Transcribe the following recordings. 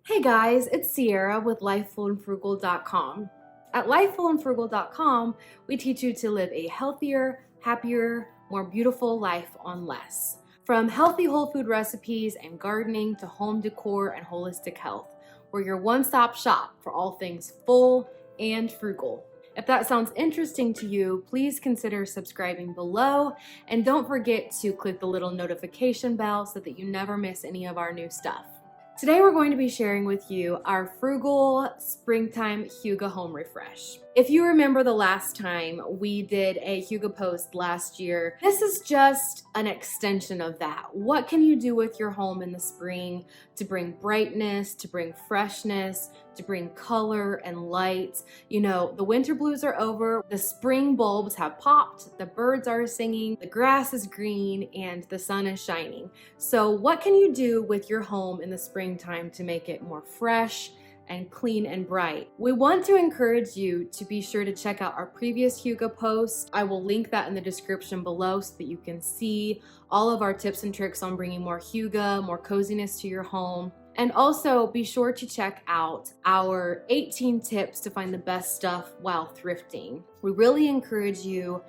Hey guys, it's Sierra with LifefulAndFrugal.com. At LifefulAndFrugal.com, we teach you to live a healthier, happier, more beautiful life on less. From healthy whole food recipes and gardening to home decor and holistic health, we're your one-stop shop for all things full and frugal. If that sounds interesting to you, please consider subscribing below and don't forget to click the little notification bell so that you never miss any of our new stuff. Today we're going to be sharing with you our Frugal Springtime Hygge Home Refresh. If you remember the last time we did a Hygge post last year, this is just an extension of that. What can you do with your home in the spring to bring brightness, to bring freshness, to bring color and light? You know, the winter blues are over, the spring bulbs have popped, the birds are singing, the grass is green, and the sun is shining. So what can you do with your home in the springtime to make it more fresh and clean and bright? We want to encourage you to be sure to check out our previous Hygge post. I will link that in the description below so that you can see all of our tips and tricks on bringing more Hygge, more coziness to your home. And also be sure to check out our 18 tips to find the best stuff while thrifting. We really encourage you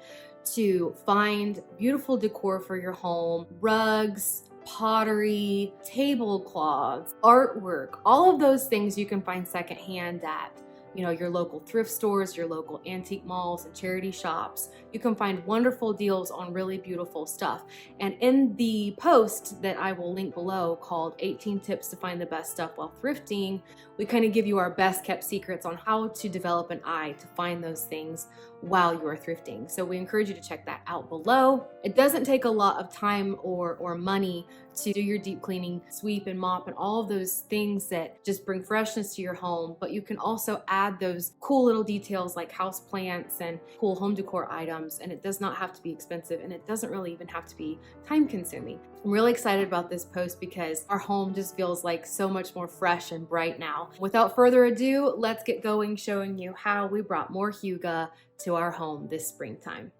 to find beautiful decor for your home, rugs, pottery, tablecloths, artwork, all of those things you can find secondhand at, you know, your local thrift stores, your local antique malls and charity shops. You can find wonderful deals on really beautiful stuff. And in the post that I will link below called 18 Tips to Find the Best Stuff While Thrifting, we kind of give you our best kept secrets on how to develop an eye to find those things while you are thrifting. So we encourage you to check that out below. It doesn't take a lot of time or money to do your deep cleaning, sweep and mop and all of those things that just bring freshness to your home, but you can also add those cool little details like house plants and cool home decor items, and it does not have to be expensive, and it doesn't really even have to be time consuming. I'm really excited about this post because our home just feels like so much more fresh and bright now. Without further ado, let's get going showing you how we brought more Hygge to our home this springtime.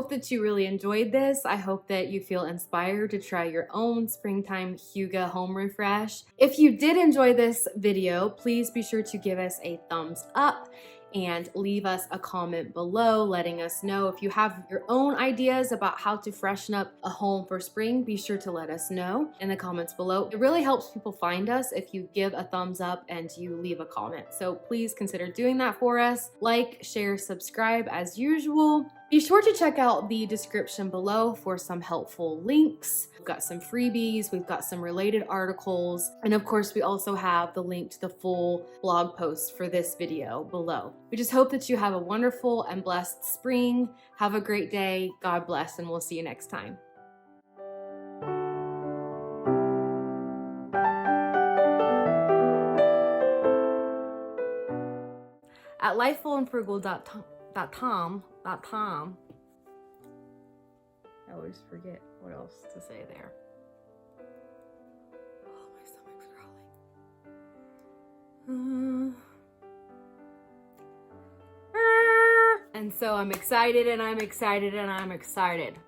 hope that you really enjoyed this. I hope that you feel inspired to try your own springtime Hygge home refresh. If you did enjoy this video, please be sure to give us a thumbs up and leave us a comment below letting us know. If you have your own ideas about how to freshen up a home for spring, be sure to let us know in the comments below. It really helps people find us if you give a thumbs up and you leave a comment. So please consider doing that for us. Like, share, subscribe as usual. Be sure to check out the description below for some helpful links. We've got some freebies, we've got some related articles, and of course we also have the link to the full blog post for this video below. We just hope that you have a wonderful and blessed spring. Have a great day. God bless, and we'll see you next time. At lifefulandfrugal.com. I always forget what else to say there. Oh, my stomach's growling. And so I'm excited and I'm excited and I'm excited.